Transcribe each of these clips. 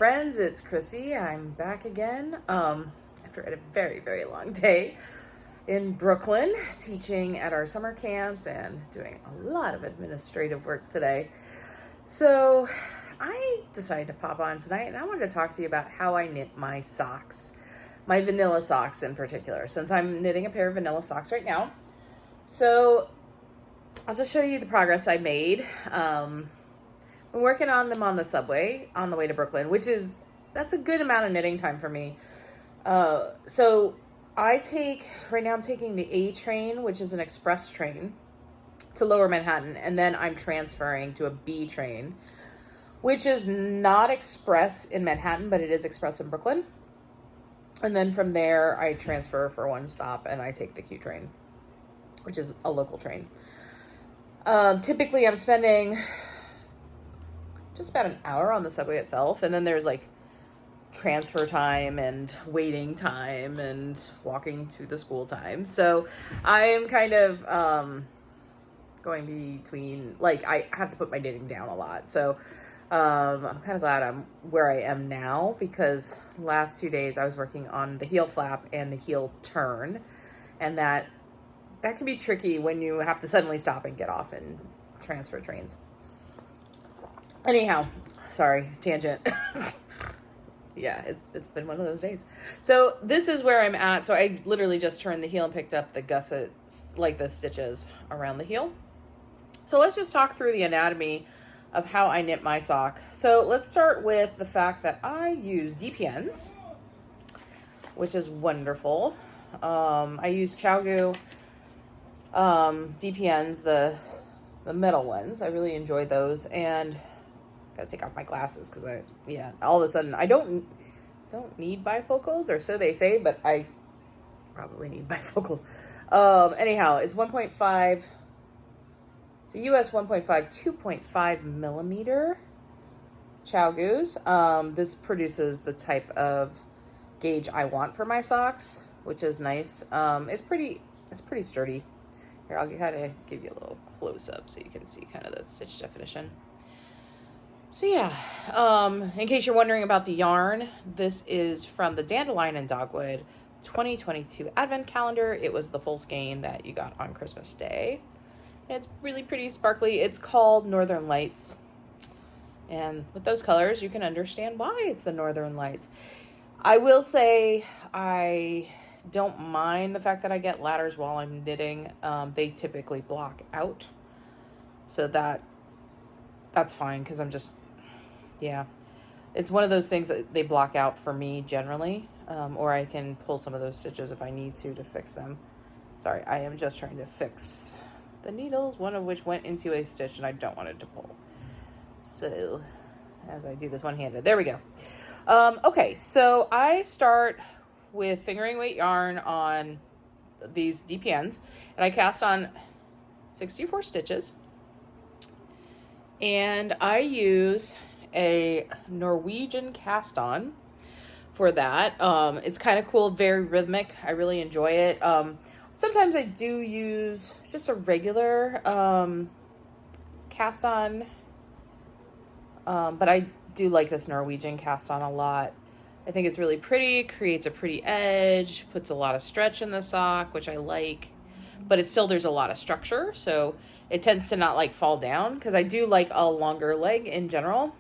friends, it's Chrissy. I'm back again after a very, very long day in Brooklyn, teaching at our summer camps and doing a lot of administrative work today. So I decided to pop on tonight and I wanted to talk to you about how I knit my socks, my vanilla socks in particular, since I'm knitting a pair of vanilla socks right now. So I'll just show you the progress I made. I'm working on them on the subway on the way to Brooklyn, that's a good amount of knitting time for me. So right now I'm taking the A train, which is an express train, to Lower Manhattan, and then I'm transferring to a B train, which is not express in Manhattan, but it is express in Brooklyn. And then from there, I transfer for one stop, and I take the Q train, which is a local train. Typically, I'm spending just about an hour on the subway itself, and then there's like transfer time and waiting time and walking to the school time. So I am kind of going between, like, I have to put my knitting down a lot. So I'm kind of glad I'm where I am now, because the last 2 days I was working on the heel flap and the heel turn, and that can be tricky when you have to suddenly stop and get off and transfer trains. Anyhow, sorry, tangent. Yeah, it's been one of those days. So this is where I'm at. So I literally just turned the heel and picked up the gusset, like the stitches around the heel. So let's just talk through the anatomy of how I knit my sock. So let's start with the fact that I use DPNs, which is wonderful. I use ChowGoo DPNs, the metal ones. I really enjoy those, and gotta take off my glasses because all of a sudden I don't need bifocals, or so they say, but I probably need bifocals. Anyhow, it's 1.5. It's a US 1.5, 2.5 millimeter ChowGoos. This produces the type of gauge I want for my socks, which is nice. It's pretty sturdy. Here, I'll kind of give you a little close up so you can see kind of the stitch definition. So yeah, in case you're wondering about the yarn, this is from the Dandelion and Dogwood 2022 Advent Calendar. It was the full skein that you got on Christmas Day. And it's really pretty sparkly. It's called Northern Lights. And with those colors, you can understand why it's the Northern Lights. I will say I don't mind the fact that I get ladders while I'm knitting. They typically block out. So that's fine, because I'm just, it's one of those things that they block out for me generally, or I can pull some of those stitches if I need to fix them. Sorry, I am just trying to fix the needles, one of which went into a stitch and I don't want it to pull. So as I do this one-handed, there we go. Okay, so I start with fingering weight yarn on these DPNs, and I cast on 64 stitches. And I use a Norwegian cast on for that. It's kind of cool, very rhythmic. I really enjoy it. Sometimes I do use just a regular cast on, but I do like this Norwegian cast on a lot. I think it's really pretty, creates a pretty edge, puts a lot of stretch in the sock, which I like. But there's a lot of structure, so it tends to not like fall down, because I do like a longer leg in general.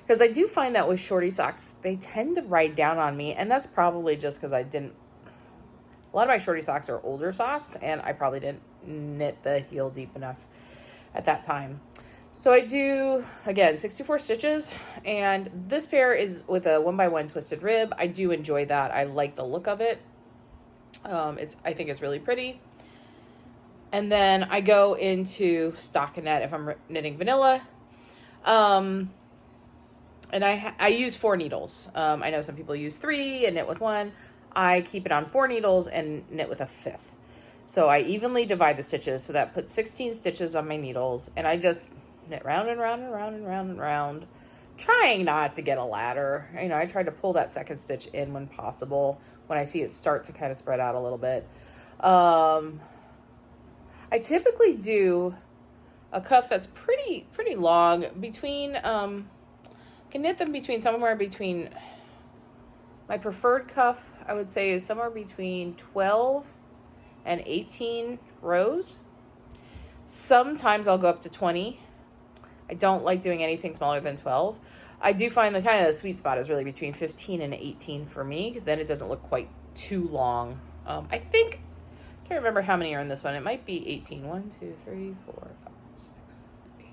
Because I do find that with shorty socks, they tend to ride down on me, and that's probably just because a lot of my shorty socks are older socks, and I probably didn't knit the heel deep enough at that time. So I do, again, 64 stitches, and this pair is with a 1x1 twisted rib. I do enjoy that. I like the look of it. I think it's really pretty. And then I go into stockinette if I'm knitting vanilla. And I use 4 needles. I know some people use 3 and knit with 1. I keep it on 4 needles and knit with a 5th. So I evenly divide the stitches, so that puts 16 stitches on my needles, and I just knit round and round and round and round and round, trying not to get a ladder. I try to pull that second stitch in when possible, when I see it start to kind of spread out a little bit. I typically do a cuff that's pretty long between can knit them between somewhere between, my preferred cuff, I would say, is somewhere between 12 and 18 rows. Sometimes I'll go up to 20. I don't like doing anything smaller than 12. I do find the kind of sweet spot is really between 15 and 18 for me, because then it doesn't look quite too long. I think, I can't remember how many are in this one. It might be 18. 1, 2, 3, 4, 5, 6, 7, 8,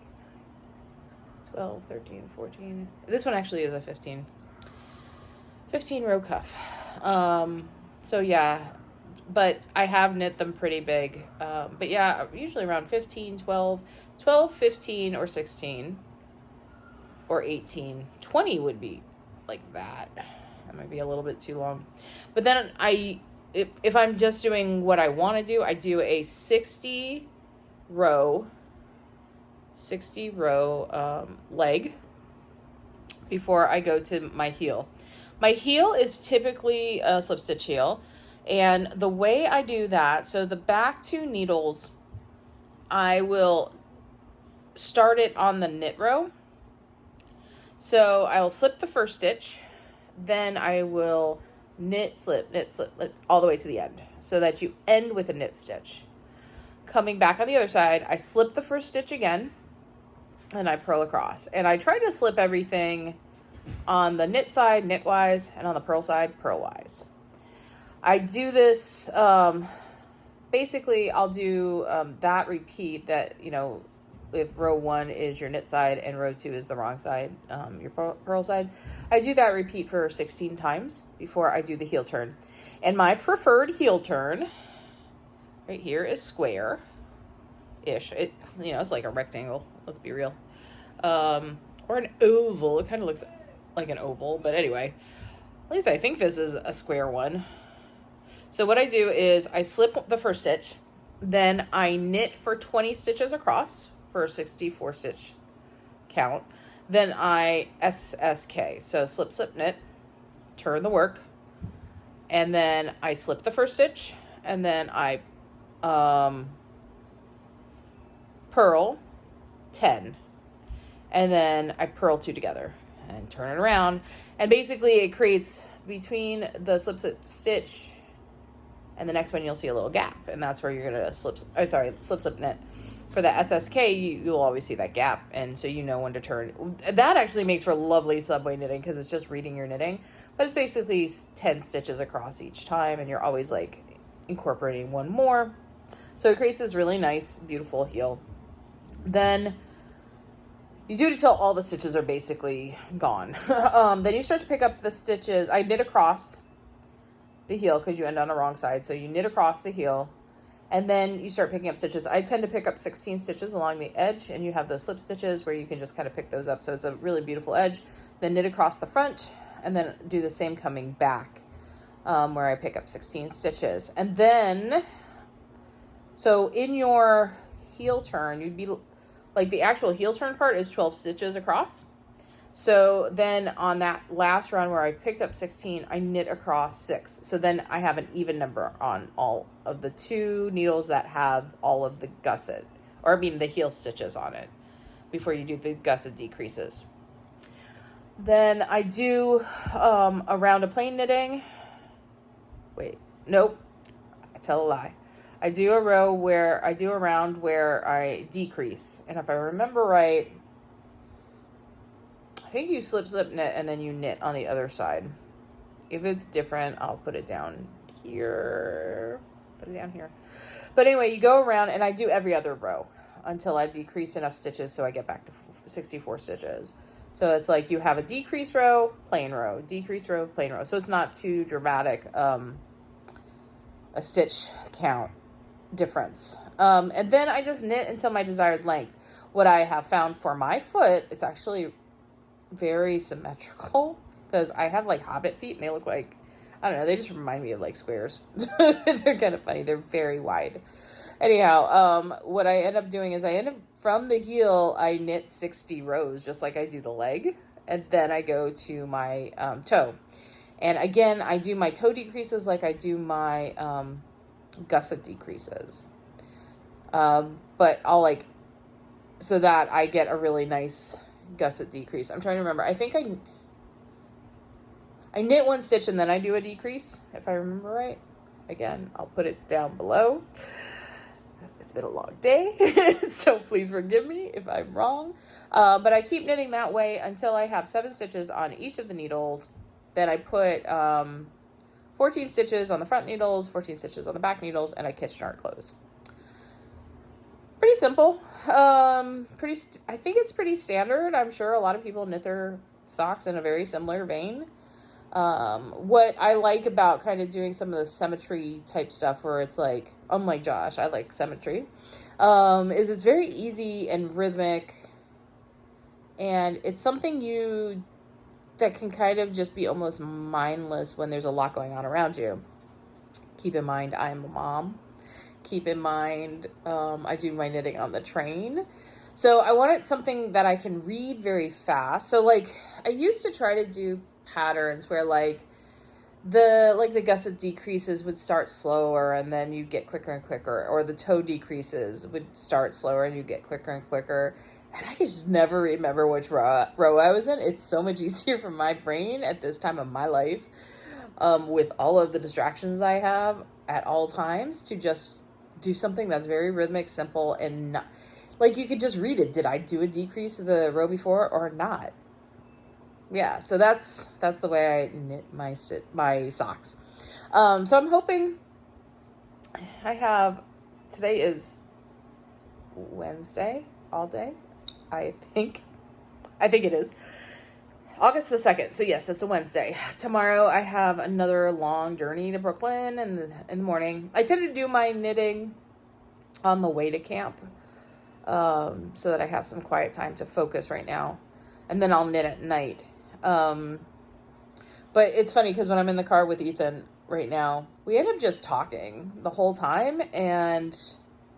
12, 13, 14. This one actually is a 15 row cuff. So yeah, but I have knit them pretty big. But yeah, usually around 15, 12, 15, or 16, or 18. 20 would be like that. That might be a little bit too long. But then if I'm just doing what I want to do, I do a 60 row leg before I go to my heel. My heel is typically a slip stitch heel, and the way I do that, so the back 2 needles, I will start it on the knit row. So I'll slip the first stitch, then I will knit, slip, all the way to the end, so that you end with a knit stitch. Coming back on the other side, I slip the first stitch again, and I purl across. And I try to slip everything on the knit side, knitwise, and on the purl side, purlwise. I do this, basically I'll do that repeat, that, you know, if row 1 is your knit side and row 2 is the wrong side, your purl side. I do that repeat for 16 times before I do the heel turn. And my preferred heel turn right here is square-ish. It, you know, it's like a rectangle, let's be real. Or an oval. It kind of looks like an oval, but anyway, at least I think this is a square one. So what I do is I slip the first stitch, then I knit for 20 stitches across for a 64 stitch count. Then I SSK, so slip, slip, knit, turn the work, and then I slip the first stitch, and then I purl 10, and then I purl 2 together and turn it around, and basically it creates between the slip, slip stitch and the next one you'll see a little gap, and that's where you're gonna slip, slip, knit. For the SSK, you'll always see that gap, and so you know when to turn. That actually makes for lovely subway knitting, because it's just reading your knitting, but it's basically 10 stitches across each time, and you're always like incorporating one more. So it creates this really nice, beautiful heel. Then you do it until all the stitches are basically gone. Then you start to pick up the stitches. I knit across the heel because you end on the wrong side. So you knit across the heel, and then you start picking up stitches. I tend to pick up 16 stitches along the edge, and you have those slip stitches where you can just kind of pick those up. So it's a really beautiful edge. Then knit across the front, and then do the same coming back, where I pick up 16 stitches. And then, so in your heel turn, you'd be like, the actual heel turn part is 12 stitches across. So then on that last round where I picked up 16, I knit across 6. So then I have an even number on all of the 2 needles that have all of the gusset, or I mean the heel stitches on it, before you do the gusset decreases. Then I do a round of plain knitting. Wait, nope, I tell a lie. I do a round where I decrease. And if I remember right, I think you slip, slip, knit, and then you knit on the other side. If it's different, I'll put it down here. But anyway, you go around, and I do every other row until I've decreased enough stitches so I get back to 64 stitches. So it's like you have a decrease row, plain row, decrease row, plain row. So it's not too dramatic a stitch count difference. And then I just knit until my desired length. What I have found for my foot, it's actually very symmetrical, because I have like hobbit feet, and they look like, I don't know, they just remind me of like squares. They're kind of funny. They're very wide. Anyhow, what I end up doing is from the heel, I knit 60 rows, just like I do the leg, and then I go to my toe. And again, I do my toe decreases like I do my gusset decreases. But I'll so that I get a really nice gusset decrease. I'm trying to remember. I think I knit one stitch and then I do a decrease, if I remember right. Again, I'll put it down below. It's been a long day, so please forgive me if I'm wrong. But I keep knitting that way until I have 7 stitches on each of the needles. Then I put 14 stitches on the front needles, 14 stitches on the back needles, and I Kitchener close. Pretty simple. I think it's pretty standard. I'm sure a lot of people knit their socks in a very similar vein. What I like about kind of doing some of the symmetry type stuff where it's like, unlike Josh, I like symmetry, is it's very easy and rhythmic, and it's something that can kind of just be almost mindless when there's a lot going on around you. Keep in mind, I'm a mom. Keep in mind, I do my knitting on the train. So I wanted something that I can read very fast. So like I used to try to do patterns where like the gusset decreases would start slower and then you'd get quicker and quicker, or the toe decreases would start slower and you'd get quicker and quicker. And I could just never remember which row I was in. It's so much easier for my brain at this time of my life, with all of the distractions I have at all times, to just do something that's very rhythmic, simple, and not, like you could just read it. Did I do a decrease of the row before or not? Yeah, so that's the way I knit my socks. So I'm hoping today is Wednesday all day. I think it is August the 2nd. So yes, that's a Wednesday. Tomorrow I have another long journey to Brooklyn in the morning. I tend to do my knitting on the way to camp, so that I have some quiet time to focus right now, and then I'll knit at night. But it's funny because when I'm in the car with Ethan right now, we end up just talking the whole time, and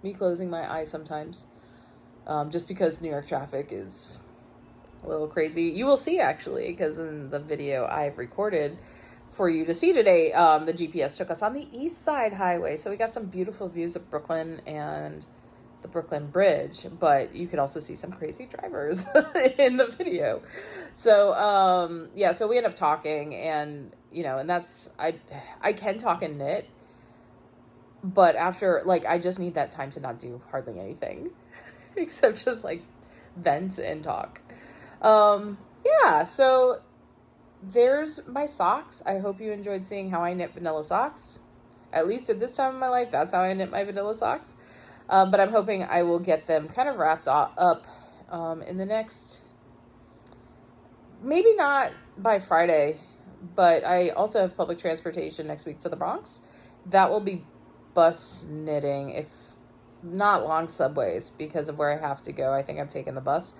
me closing my eyes sometimes, just because New York traffic is a little crazy. You will see, actually, because in the video I've recorded for you to see today, the GPS took us on the East Side Highway, so we got some beautiful views of Brooklyn and the Brooklyn Bridge, but you could also see some crazy drivers in the video. So, yeah, so we end up talking, and, and that's, I can talk and knit, but after, like, I just need that time to not do hardly anything, except just, like, vent and talk. Yeah, so there's my socks. I hope you enjoyed seeing how I knit vanilla socks. At least at this time of my life, that's how I knit my vanilla socks. But I'm hoping I will get them kind of wrapped up in the next, maybe not by Friday, but I also have public transportation next week to the Bronx. That will be bus knitting, if not long subways, because of where I have to go. I think I'm taking the bus.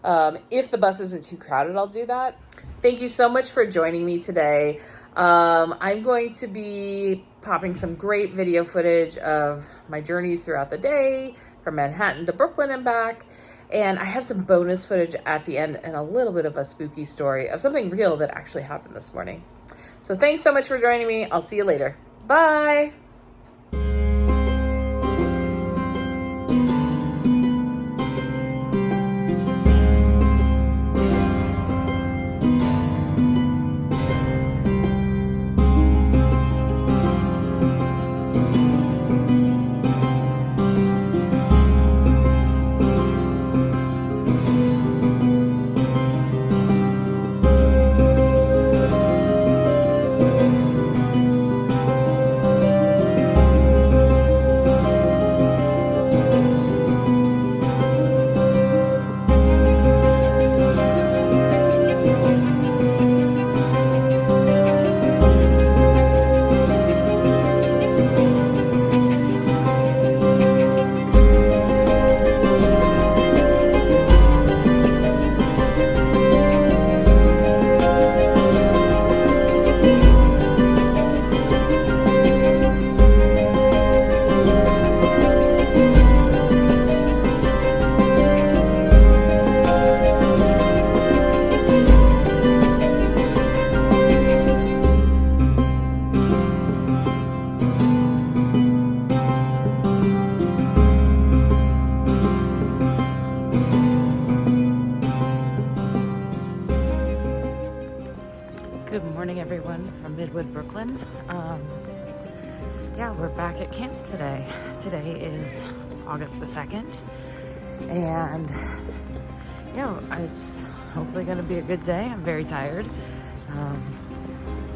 If the bus isn't too crowded, I'll do that. Thank you so much for joining me today. I'm going to be popping some great video footage of my journeys throughout the day from Manhattan to Brooklyn and back. And I have some bonus footage at the end and a little bit of a spooky story of something real that actually happened this morning. So thanks so much for joining me. I'll see you later. Bye. everyone from Midwood, Brooklyn. Yeah, we're back at camp today. Today is August the 2nd, and it's hopefully going to be a good day. I'm very tired.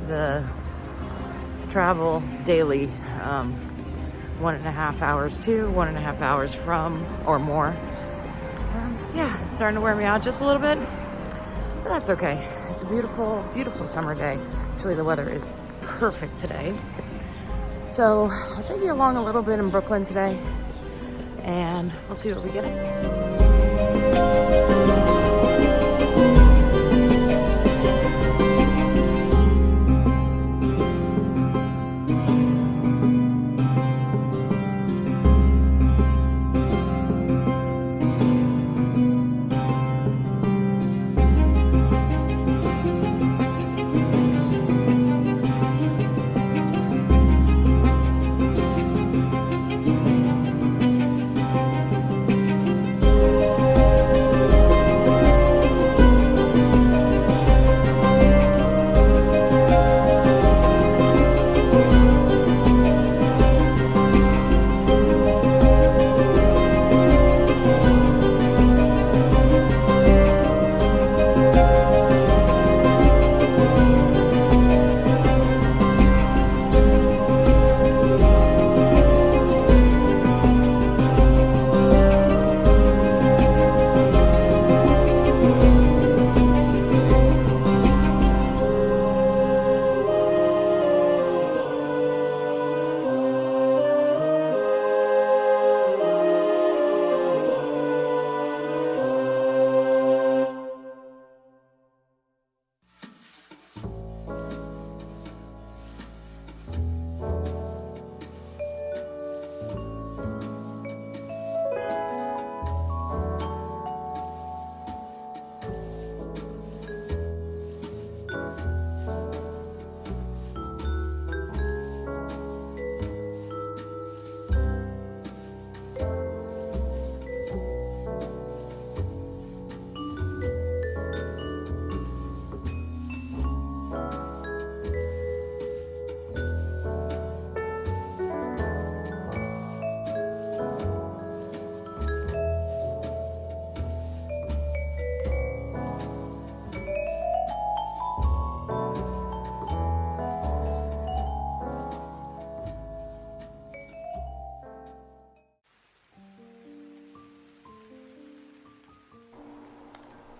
The travel daily, 1.5 hours to, 1.5 hours from, or more. Yeah, it's starting to wear me out just a little bit, but that's okay. It's a beautiful, beautiful summer day. Actually, the weather is perfect today. So I'll take you along a little bit in Brooklyn today, and we'll see what we get into.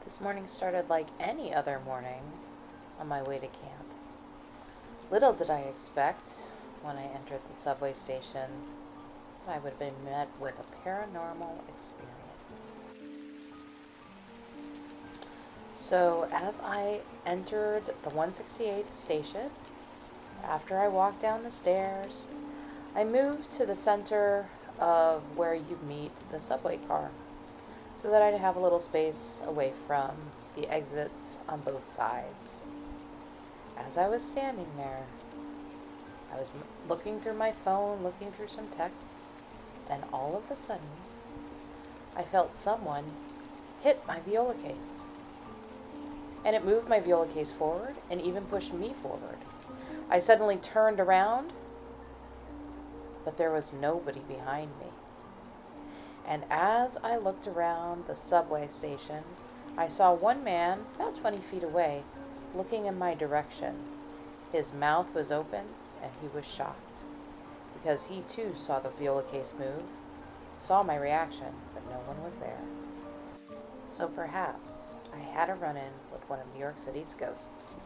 This morning started like any other morning on my way to camp. Little did I expect when I entered the subway station that I would be met with a paranormal experience. So as I entered the 168th station, after I walked down the stairs, I moved to the center of where you meet the subway car, so that I'd have a little space away from the exits on both sides. As I was standing there, I was looking through my phone, looking through some texts, and all of a sudden, I felt someone hit my viola case. And it moved my viola case forward and even pushed me forward. I suddenly turned around, but there was nobody behind me. And as I looked around the subway station, I saw one man about 20 feet away looking in my direction. His mouth was open and he was shocked because he too saw the viola case move, saw my reaction, but no one was there. So perhaps I had a run-in with one of New York City's ghosts.